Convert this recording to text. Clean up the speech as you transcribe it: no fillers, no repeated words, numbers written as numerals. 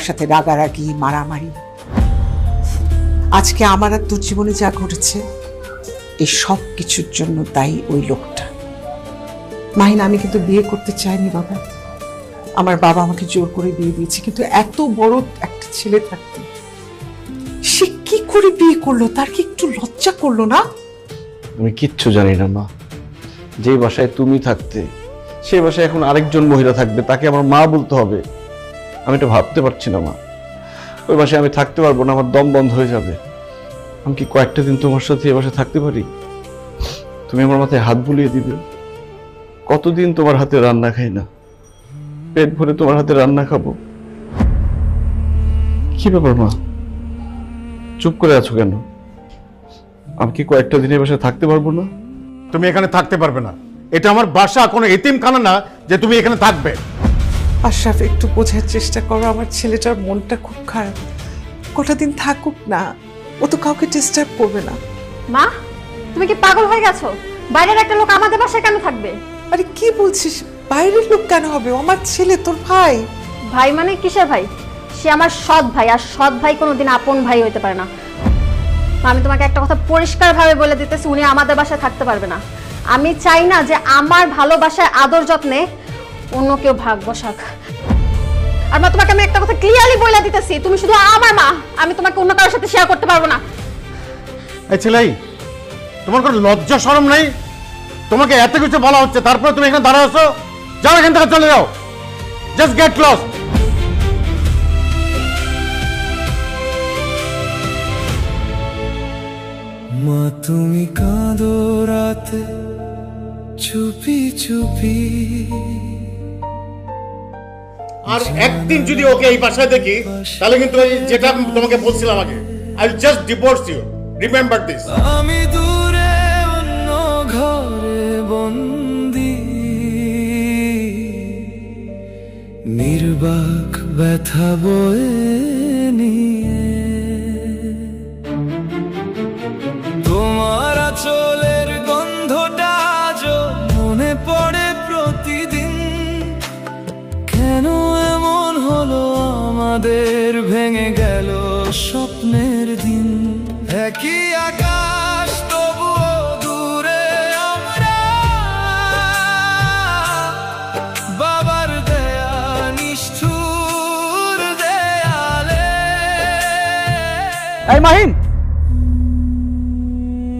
সাথে রাগারাগি মারামারি। আজকে আমার আর তোর জীবনে যা ঘটেছে এই সব কিছুর জন্য দায়ী ওই লোকটা। মাহিন, আমি কিন্তু বিয়ে করতে চাইনি বাবা। আমার বাবা আমাকে জোর করে বিয়ে দিয়েছে, কিন্তু এত বড় একটা ছেলে থাকতে সে কি করে বিয়ে করলো? তার কি একটু লজ্জা করলো না? আমি কিচ্ছু জানি না মা। যেই বাসায় তুমি থাকতে সেই বাসায় এখন আরেকজন মহিলা থাকবে, তাকে আমার মা বলতে হবে। আমি এটা ভাবতে পারছি না মা। ওই বাসায় আমি থাকতে পারবো না, আমার দম বন্ধ হয়ে যাবে। আমি কি কয়েকটা দিন তোমার সাথে এ বাসায় থাকতে পারি? তুমি আমার মাথায় হাত বুলিয়ে দিবে। কতদিন তোমার হাতে রান্না খাই না, পেট ভরে তোমার হাতে রান্না খাবো। কি ব্যাপার মা, চুপ করে আছো কেন? আমি কি কয়েকটা দিন এ বাসায় থাকতে পারবো না? তুমি এখানে থাকতে পারবে না। এটা আমার বাসা, কোনো এতিমখানা না যে তুমি এখানে থাকবে। আশরাফ, একটু বোঝার চেষ্টা করো, আমার ছেলেটার মনটা খুব খারাপ। কটা দিন থাকুক না, ও তো কাউকে ডিস্টার্ব করবে না। মা, তুমি কি পাগল হয়ে গেছো? বাইরের একটা লোক আমাদের বাসায় কেন থাকবে? আরে কি বলছিস? বাইরের লোক কেন হবে? ও আমার ছেলে, তোর ভাই। ভাই মানে কিসের ভাই? সে আমার সৎ ভাই, আর সৎ ভাই কোনোদিন আপন ভাই হইতে পারে না। মা, আমি তোমাকে একটা কথা পরিষ্কারভাবে বলে দিতেছি, উনি আমাদের বাসায় থাকতে পারবে না। আমি চাই না যে আমার ভালোবাসায় আদর যত্নে অন্য কেউ ভাগ বসাক। আর মা, তোমাকে আমি একটা কথা ক্লিয়ারলি বলে দিতেছি, তুমি শুধু আমার মা, আমি তোমাকে অন্য কারোর সাথে শেয়ার করতে পারবো না। এই ছেলেই, তোমার কোনো লজ্জা শরম নেই? তোমাকে এত কিছু বলা হচ্ছে, তারপরে তুমি এখানে দাঁড়ায় আছো? যাও, এখান থেকে চলে যাও। Just get lost. মা তুমি কাঁদো রাতে চুপি চুপি। আর একদিন যদি ওকে এই বাসায় দেখি, তাহলে কিন্তু এই যেটা তোমাকে বলছিলাম আগে, I will just divorce you. Remember this. আমি দূরে অন্য ঘরে বন্দি, নির্বাক ব্যথা বয়ে নিয়ে তোমার আঁচলের গন্ধটা আজও মনে পড়ে প্রতিদিন। কেন এমন হলো আমাদের, ভেঙে গেল স্বপ্নের দিন। একই আকাশ তবুও দূরে আমরা, বাবার দেয়া নিষ্ঠুর দেয়ালে। এই মাহিন,